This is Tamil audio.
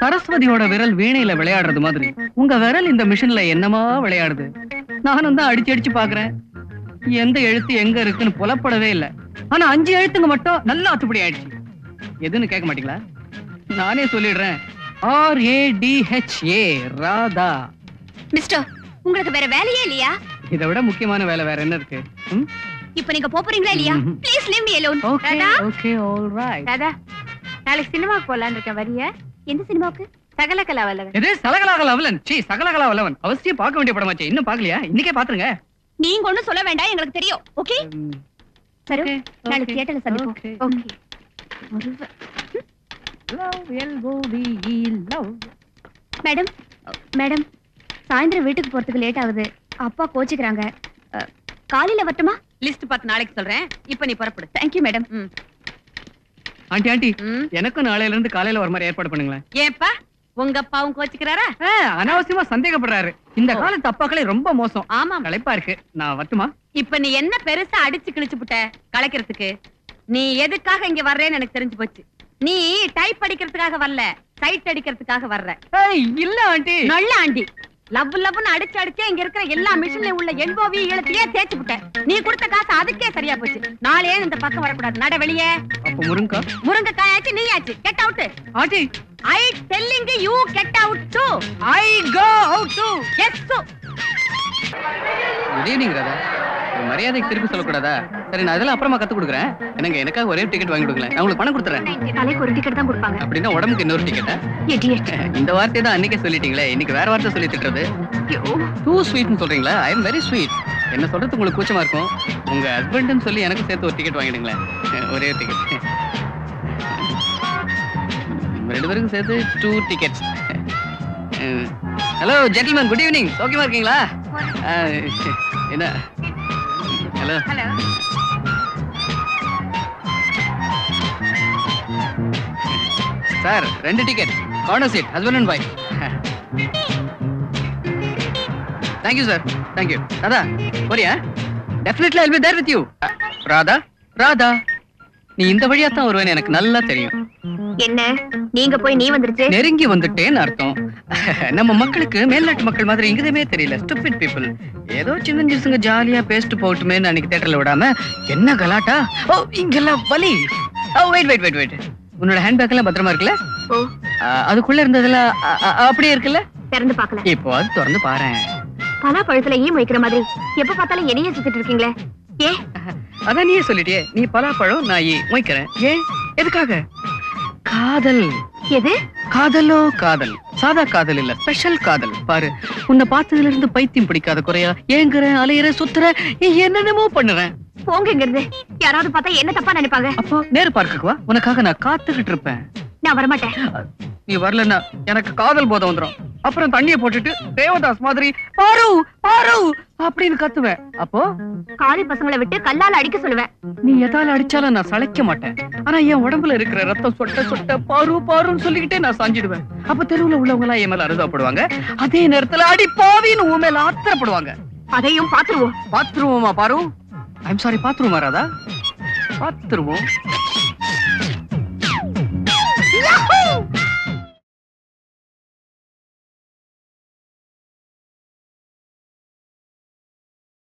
சரஸ்வதியோட விரல் வீணையில விளையாடுறது மாதிரி உங்க விரல் இந்த மிஷின்ல என்னமா விளையாடுது. நானும் தான் அடிச்சு அடிச்சு பாக்குறேன். எந்த எழுத்து எங்க இருக்குன்னு புலப்படவே இல்ல. ஆனா 5 எழுத்துங்க மட்டும் நல்லா அத்துப்படி ஆயிடுச்சு. எதுன்னு கேட்க மாட்டீங்களா? நானே சொல்லிடுறேன். RADHA ராதா. மிஸ்டர், உங்களுக்கு வேற வேலையே இல்லையா? இதை விட முக்கியமான வேலை வேற என்ன இருக்கு? இப்போ நீங்க போறீங்களா இல்லையா? Please leave me alone. Radha. Okay all right. Radha, நாளைக்கு சினிமாக்கு போலாம்னு இருக்கேன். வரியா? எந்த சினிமாவுக்கு? சகலகலா வல்லவன். எது சகலகலா வல்லவன்? சகலகலா வல்லவன் அவசியம் பார்க்க வேண்டிய படமாச்சே. இன்னும் பார்க்கலையா? இன்னைக்கே பாத்துருங்க. நீங்க ஒண்ணும் சொல்ல வேண்டாம், எங்களுக்கு தெரியும். ஓகே சரி, நாளைக்கு தியேட்டர்ல சந்திப்போம். ஓகே. மேடம் மேடம், சாயந்தரம் வீட்டுக்கு போறதுக்கு லேட் ஆகுது. அப்பா கோச்சிக்கிறாங்க. காலையில வரட்டுமா? லிஸ்ட் பார்த்து நாளைக்கு சொல்றேன். இப்போ நீ புறப்படு. Thank you madam. ஆண்டி எனக்கும் நாளையில இருந்து காலையில வர மாதிரி ஏற்பாடு பண்ணுங்களேன். ஏப்பா உங்க அப்பாவும் கோச்சிக்கிறாரா? அனாவசியமா சந்தேகப்படுறாரு. இந்த காலத்து அப்பாக்களே ரொம்ப மோசம். ஆமா, களைப்பா இருக்கு. நான் வரட்டுமா? இப்ப நீ என்ன பெருசா அடிச்சு கிழிச்சு புட்ட கலைக்கிறதுக்கு? நீ எதுக்காக இங்க வர்றேன்னு எனக்கு தெரிஞ்சு போச்சு. நீ டைப் அடிக்கிறதுக்காக வரல, சைட் அடிக்கிறதுக்காக வர்ற. இல்ல ஆண்டி. நல்ல ஆண்டி. லவ் லவ்னு அடிச்சு அடிச்சே இங்க இருக்கிற எல்லா மிஷின்ல உள்ள எல்போவி எழுத்தையே தேய்ச்சு விட்ட. நீ கொடுத்த காசு அதுக்கே சரியா போச்சு. நாளே இந்த பக்கம் வரக்கூடாது. நட வெளியே. அப்ப முருங்கக்காய் ஆச்சு, நீ ஆச்சு. Get out. Aunty, I telling you get out too. I go out too. Yes too. Good evening Radha. மரியாதைக்கு திருப்பி சொல்லக்கூடாதா? சரி, நான் இதெல்லாம் அப்புறமா கத்து கொடுக்குறேன். எனக்காக ஒரே டிக்கெட் வாங்கி கொடுக்கல. நான் உங்களுக்கு பணம் கொடுத்துறேன். தலைக்கு ஒரு டிக்கெட் தான் கொடுப்பாங்க. அப்படின்னா உடம்புக்கு இன்னொரு டிக்கெட்டா? இந்த வார்த்தையை தான் அன்னைக்கே சொல்லிட்டீங்களே. இன்னைக்கு வேற வார்த்தை சொல்லி திட்டுறது. டூ ஸ்வீட்னு சொல்றீங்களா? I am very sweet. என்ன சொல்றது உங்களுக்கு கூச்சமா இருக்கும். உங்க ஹஸ்பண்ட்னு சொல்லி எனக்கு சேர்த்து ஒரு டிக்கெட் வாங்கிடுங்களேன். ஒரே டிக்கெட். ரெண்டு பேருக்கும் சேர்த்து 2 tickets. Hello gentleman, good evening. ஓகேவா இருக்கீங்களா? என்ன? Hello. Sir 2 ticket, corner seat, husband and wife. Thank you sir, thank you. Radha போறியா? Definitely I'll be there with you. Radha, Radha, நீ இந்த வழியா தான் வருவேன்னு எனக்கு நல்லா தெரியும். என்ன நீங்க போய் நீ வந்துருச்சு? நெருங்கி வந்துட்டேன்னு அர்த்தம். நம்ம மக்களுக்கு மேல்நாட்டு மக்கள் மாதிரி இங்கதமே தெரியல. Stupid people. ஏதோ சின்னஞ்சிசுங்க ஜாலியா பேசிட்டு போட்டுமே அன்னைக்கு தியேட்டர்ல விடாம என்ன கலாட்டா. ஓ, இங்கெல்லாம் வலி. ஓ, வெயிட். உன்னோட ஹேண்ட்பேக் எல்லாம் பத்திரமா இருக்குல்ல? ஓ, அதுக்குள்ள இருந்ததெல்லாம் அப்படியே இருக்குல்ல? திறந்து பார்க்கல. இப்போ அது திறந்து பாரு. பலா பழத்துல ஈ மொய்க்கிற மாதிரி எப்ப பார்த்தாலும் என்னையே சுத்திட்டு இருக்கீங்களே. ஏ, அதான் நீயே சொல்லிட்டியே. நீ பலாப்பழம், நான் ஈ மொய்க்கிறேன். ஏன்? எதுக்காக? காதல். எது? காதலோ காதல். சாதா காதல் இல்ல, ஸ்பெஷல் காதல். பாரு, உன்னை பார்த்ததுல இருந்து பைத்தியம் பிடிக்காத குறையா ஏங்குறேன், அலையிற, சுத்துற, என்னென்னமோ பண்ணுறேன். போங்க இங்கிருந்து. யாராவது பார்த்தா என்ன தப்பா நினைப்பாங்க. அப்போ நேரு பார்க்குக்கு வா, உனக்காக நான் காத்துக்கிட்டு இருப்பேன். நான் வரமாட்டேன். நீ வரலன்னா எனக்கு காதல் போதை வந்துடும். அப்புறம் தண்ணியை போட்டுட்டு தேவதாஸ் மாதிரி பாரு பாரு அப்படின்னு கத்துவேன். அப்போ காலி பசங்களை விட்டு கல்லால அடிக்க சொல்லுவேன். நீ எதால அடிச்சாலும் நான் சளைக்க மாட்டேன். ஆனா என் உடம்புல இருக்கிற ரத்தம் சொட்ட சொட்ட பாரு பாருன்னு சொல்லிக்கிட்டே நான் சாஞ்சிடுவேன். அப்ப தெருவுல உள்ளவங்க எல்லாம் என் மேல அருதாப்படுவாங்க. அதே நேரத்துல அடி பாவின்னு உன் மேல ஆத்திரப்படுவாங்க. அதையும் பாத்துருவோமா? பாரு. ஐம் சாரி, பாத்துருவோமா ராதா? பாத்துருவோம்.